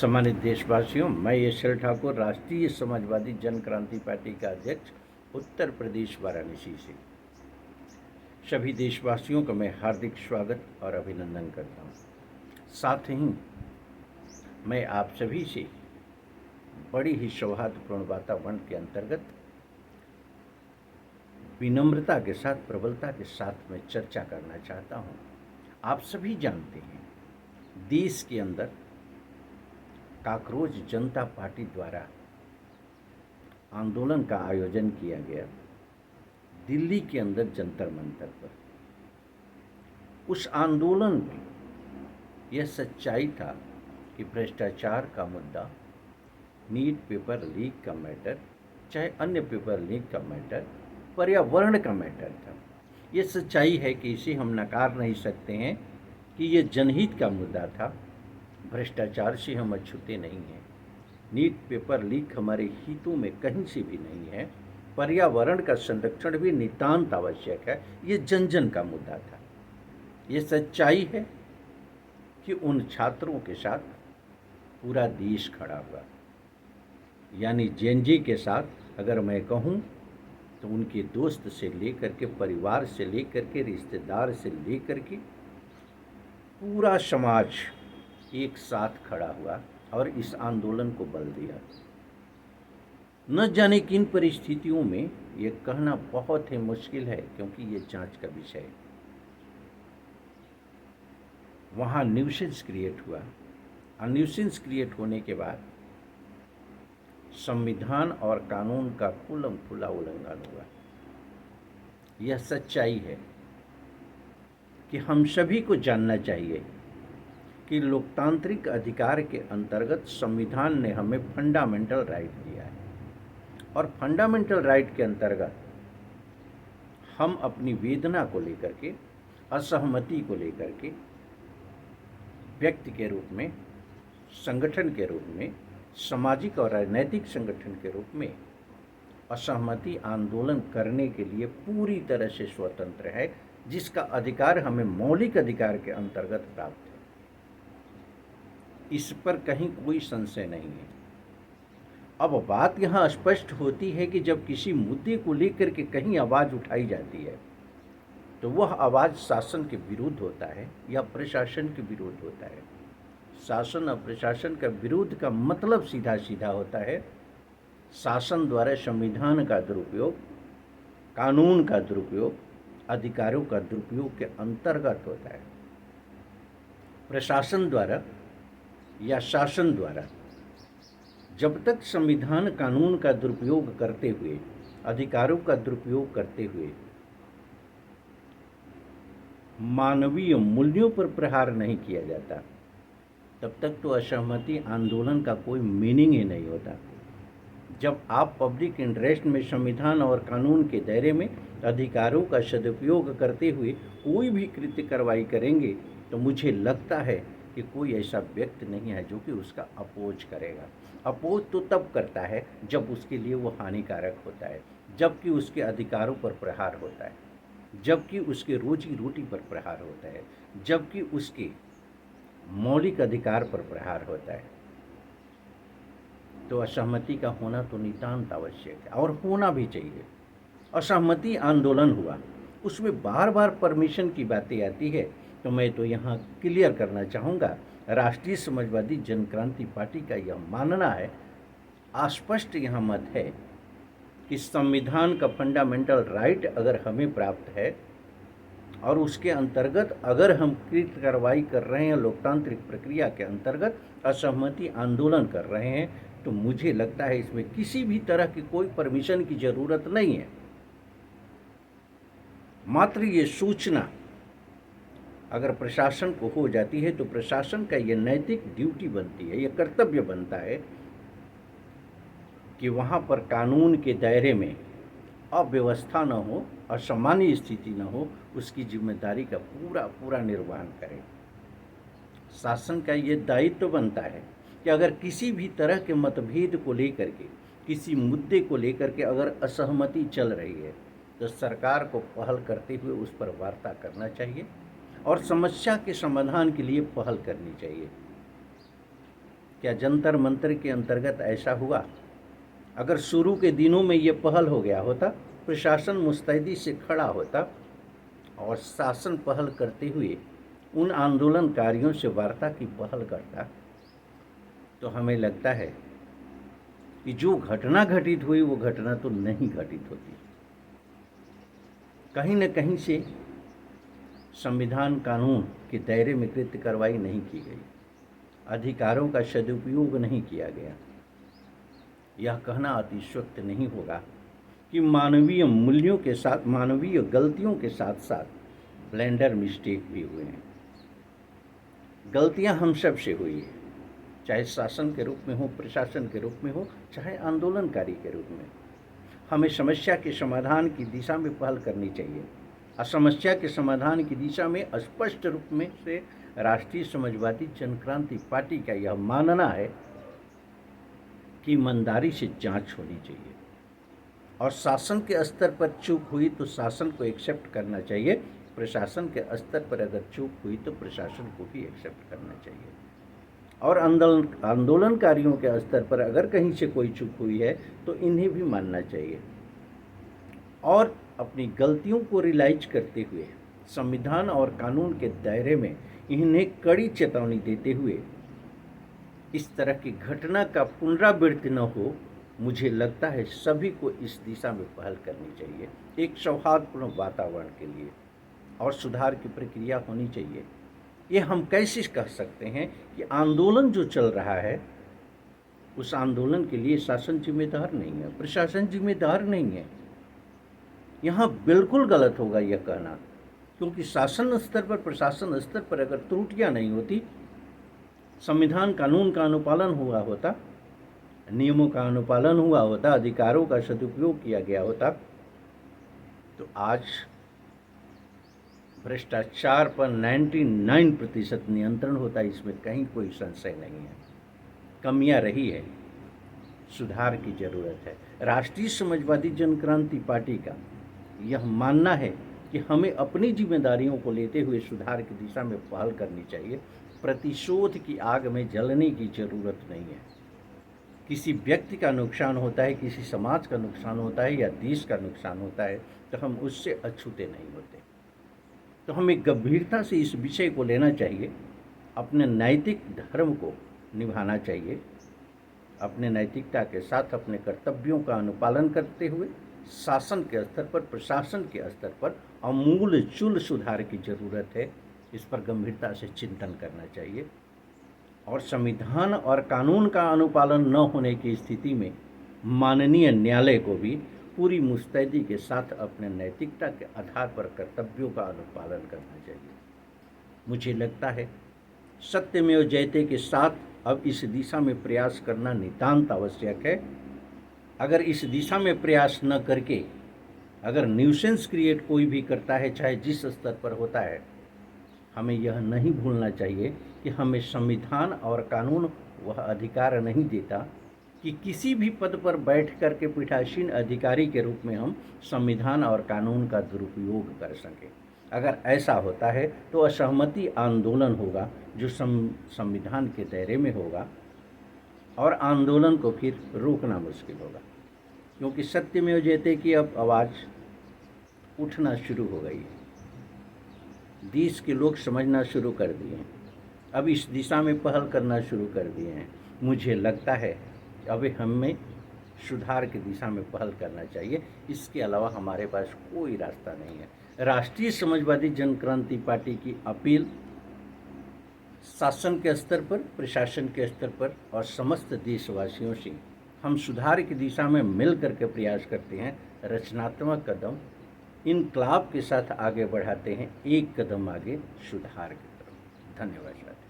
सम्मानित देशवासियों, मैं यशल ठाकुर, राष्ट्रीय समाजवादी जन क्रांति पार्टी का अध्यक्ष, उत्तर प्रदेश वाराणसी से सभी देशवासियों का मैं हार्दिक स्वागत और अभिनंदन करता हूं। साथ ही मैं आप सभी से बड़ी ही सौहार्दपूर्ण वातावरण के अंतर्गत विनम्रता के साथ, प्रबलता के साथ मैं चर्चा करना चाहता हूं। आप सभी जानते हैं, देश के अंदर काकरोच जनता पार्टी द्वारा आंदोलन का आयोजन किया गया दिल्ली के अंदर जंतर मंतर पर। उस आंदोलन में यह सच्चाई था कि भ्रष्टाचार का मुद्दा, नीट पेपर लीक का मैटर, चाहे अन्य पेपर लीक का मैटर, पर्यावरण का मैटर था। यह सच्चाई है कि इसे हम नकार नहीं सकते हैं कि यह जनहित का मुद्दा था। भ्रष्टाचार से हम अछूते नहीं हैं। नीट पेपर लीक हमारे हितों में कहीं से भी नहीं है। पर्यावरण का संरक्षण भी नितांत आवश्यक है। ये जन जन का मुद्दा था। ये सच्चाई है कि उन छात्रों के साथ पूरा देश खड़ा हुआ, यानी जेएनजी के साथ अगर मैं कहूँ तो उनके दोस्त से लेकर के, परिवार से लेकर के, रिश्तेदार से लेकर के पूरा समाज एक साथ खड़ा हुआ और इस आंदोलन को बल दिया। न जाने किन परिस्थितियों में ये कहना बहुत ही मुश्किल है, क्योंकि ये जांच का विषय है। वहाँ न्यूसेंस क्रिएट हुआ और न्यूसेंस क्रिएट होने के बाद संविधान और कानून का खुल्लम खुला उल्लंघन हुआ। यह सच्चाई है कि हम सभी को जानना चाहिए कि लोकतांत्रिक अधिकार के अंतर्गत संविधान ने हमें फंडामेंटल राइट दिया है और फंडामेंटल राइट के अंतर्गत हम अपनी वेदना को लेकर के, असहमति को लेकर के व्यक्ति के रूप में, संगठन के रूप में, सामाजिक और राजनैतिक संगठन के रूप में असहमति आंदोलन करने के लिए पूरी तरह से स्वतंत्र है, जिसका अधिकार हमें मौलिक अधिकार के अंतर्गत प्राप्त है। इस पर कहीं कोई संशय नहीं है। अब बात यहाँ स्पष्ट होती है कि जब किसी मुद्दे को लेकर के कहीं आवाज़ उठाई जाती है तो वह आवाज़ शासन के विरुद्ध होता है या प्रशासन के विरुद्ध होता है। शासन और प्रशासन का विरोध का मतलब सीधा सीधा होता है शासन द्वारा संविधान का दुरुपयोग, कानून का दुरुपयोग, अधिकारों का दुरुपयोग के अंतर्गत होता है। प्रशासन द्वारा या शासन द्वारा जब तक संविधान कानून का दुरुपयोग करते हुए, अधिकारों का दुरुपयोग करते हुए मानवीय मूल्यों पर प्रहार नहीं किया जाता, तब तक तो असहमति आंदोलन का कोई मीनिंग ही नहीं होता। जब आप पब्लिक इंटरेस्ट में संविधान और कानून के दायरे में अधिकारों का सदुपयोग करते हुए कोई भी कृत्य कार्रवाई करेंगे तो मुझे लगता है कि कोई ऐसा व्यक्ति नहीं है जो कि उसका अपोज करेगा। अपोज तो तब करता है जब उसके लिए वो हानिकारक होता है, जबकि उसके अधिकारों पर प्रहार होता है, जबकि उसके रोजी रोटी पर प्रहार होता है, जबकि उसके मौलिक अधिकार पर प्रहार होता है। तो असहमति का होना तो नितांत आवश्यक है और होना भी चाहिए। असहमति आंदोलन हुआ, उसमें बार बार परमिशन की बातें आती है, तो मैं तो यहाँ क्लियर करना चाहूँगा, राष्ट्रीय समाजवादी जन क्रांति पार्टी का यह मानना है, स्पष्ट यहाँ मत है कि संविधान का फंडामेंटल राइट अगर हमें प्राप्त है और उसके अंतर्गत अगर हम कृत्य कार्रवाई कर रहे हैं, लोकतांत्रिक प्रक्रिया के अंतर्गत असहमति आंदोलन कर रहे हैं, तो मुझे लगता है इसमें किसी भी तरह की कोई परमिशन की ज़रूरत नहीं है। मात्र ये सूचना अगर प्रशासन को हो जाती है तो प्रशासन का ये नैतिक ड्यूटी बनती है, ये कर्तव्य बनता है कि वहाँ पर कानून के दायरे में अव्यवस्था न हो, असामान्य स्थिति न हो, उसकी जिम्मेदारी का पूरा पूरा निर्वहन करें। शासन का ये दायित्व बनता है कि अगर किसी भी तरह के मतभेद को लेकर के, किसी मुद्दे को लेकर के अगर असहमति चल रही है तो सरकार को पहल करते हुए उस पर वार्ता करना चाहिए और समस्या के समाधान के लिए पहल करनी चाहिए। क्या जंतर मंतर के अंतर्गत ऐसा हुआ? अगर शुरू के दिनों में ये पहल हो गया होता, प्रशासन मुस्तैदी से खड़ा होता और शासन पहल करते हुए उन आंदोलनकारियों से वार्ता की पहल करता, तो हमें लगता है कि जो घटना घटित हुई वो घटना तो नहीं घटित होती। कहीं न कहीं से संविधान कानून के दायरे में कृत्य कार्रवाई नहीं की गई, अधिकारों का सदुपयोग नहीं किया गया। यह कहना अतिशयोक्त नहीं होगा कि मानवीय मूल्यों के साथ, मानवीय गलतियों के साथ साथ ब्लेंडर मिस्टेक भी हुए हैं। गलतियां हम सब से हुई है, चाहे शासन के रूप में हो, प्रशासन के रूप में हो, चाहे आंदोलनकारी के रूप में। हमें समस्या के समाधान की दिशा में पहल करनी चाहिए। असमस्या के समाधान की दिशा में स्पष्ट रूप में से राष्ट्रीय समाजवादी जनक्रांति पार्टी का यह मानना है कि ईमानदारी से जांच होनी चाहिए और शासन के स्तर पर चूक हुई तो शासन को एक्सेप्ट करना चाहिए, प्रशासन के स्तर पर अगर चूक हुई तो प्रशासन को भी एक्सेप्ट करना चाहिए, और आंदोलनकारियों के स्तर पर अगर कहीं से कोई चूक हुई है तो इन्हें भी मानना चाहिए और अपनी गलतियों को रियलाइज करते हुए संविधान और कानून के दायरे में इन्हें कड़ी चेतावनी देते हुए इस तरह की घटना का पुनरावृत्ति न हो, मुझे लगता है सभी को इस दिशा में पहल करनी चाहिए। एक सौहार्दपूर्ण वातावरण के लिए और सुधार की प्रक्रिया होनी चाहिए। ये हम कैसे कह सकते हैं कि आंदोलन जो चल रहा है उस आंदोलन के लिए शासन जिम्मेदार नहीं है, प्रशासन जिम्मेदार नहीं है। यहाँ बिल्कुल गलत होगा यह कहना, क्योंकि शासन स्तर पर, प्रशासन स्तर पर अगर त्रुटियां नहीं होती, संविधान कानून का अनुपालन हुआ होता, नियमों का अनुपालन हुआ होता, अधिकारों का सदुपयोग किया गया होता, तो आज भ्रष्टाचार पर 99% नियंत्रण होता। इसमें कहीं कोई संशय नहीं है। कमियां रही है, सुधार की जरूरत है। राष्ट्रीय समाजवादी जनक्रांति पार्टी का यह मानना है कि हमें अपनी जिम्मेदारियों को लेते हुए सुधार की दिशा में पहल करनी चाहिए। प्रतिशोध की आग में जलने की जरूरत नहीं है। किसी व्यक्ति का नुकसान होता है, किसी समाज का नुकसान होता है या देश का नुकसान होता है तो हम उससे अछूते नहीं होते। तो हमें गंभीरता से इस विषय को लेना चाहिए, अपने नैतिक धर्म को निभाना चाहिए, अपने नैतिकता के साथ अपने कर्तव्यों का अनुपालन करते हुए शासन के स्तर पर, प्रशासन के स्तर पर आमूल-चूल सुधार की ज़रूरत है। इस पर गंभीरता से चिंतन करना चाहिए और संविधान और कानून का अनुपालन न होने की स्थिति में माननीय न्यायालय को भी पूरी मुस्तैदी के साथ अपने नैतिकता के आधार पर कर्तव्यों का अनुपालन करना चाहिए। मुझे लगता है सत्यमेव जयते के साथ अब इस दिशा में प्रयास करना नितांत आवश्यक है। अगर इस दिशा में प्रयास न करके अगर न्यूसेंस क्रिएट कोई भी करता है, चाहे जिस स्तर पर होता है, हमें यह नहीं भूलना चाहिए कि हमें संविधान और कानून वह अधिकार नहीं देता कि किसी भी पद पर बैठ कर के पीठासीन अधिकारी के रूप में हम संविधान और कानून का दुरुपयोग कर सकें। अगर ऐसा होता है तो असहमति आंदोलन होगा जो संविधान के दायरे में होगा और आंदोलन को फिर रोकना मुश्किल होगा, क्योंकि सत्यमेव जयते की अब आवाज़ उठना शुरू हो गई है। देश के लोग समझना शुरू कर दिए हैं, अब इस दिशा में पहल करना शुरू कर दिए हैं। मुझे लगता है अब हमें सुधार की दिशा में पहल करना चाहिए, इसके अलावा हमारे पास कोई रास्ता नहीं है। राष्ट्रीय समाजवादी जनक्रांति पार्टी की अपील शासन के स्तर पर, प्रशासन के स्तर पर और समस्त देशवासियों से हम सुधार की दिशा में मिल करके प्रयास करते हैं, रचनात्मक कदम इनकलाब के साथ आगे बढ़ाते हैं, एक कदम आगे सुधार की तरफ। धन्यवाद साथी।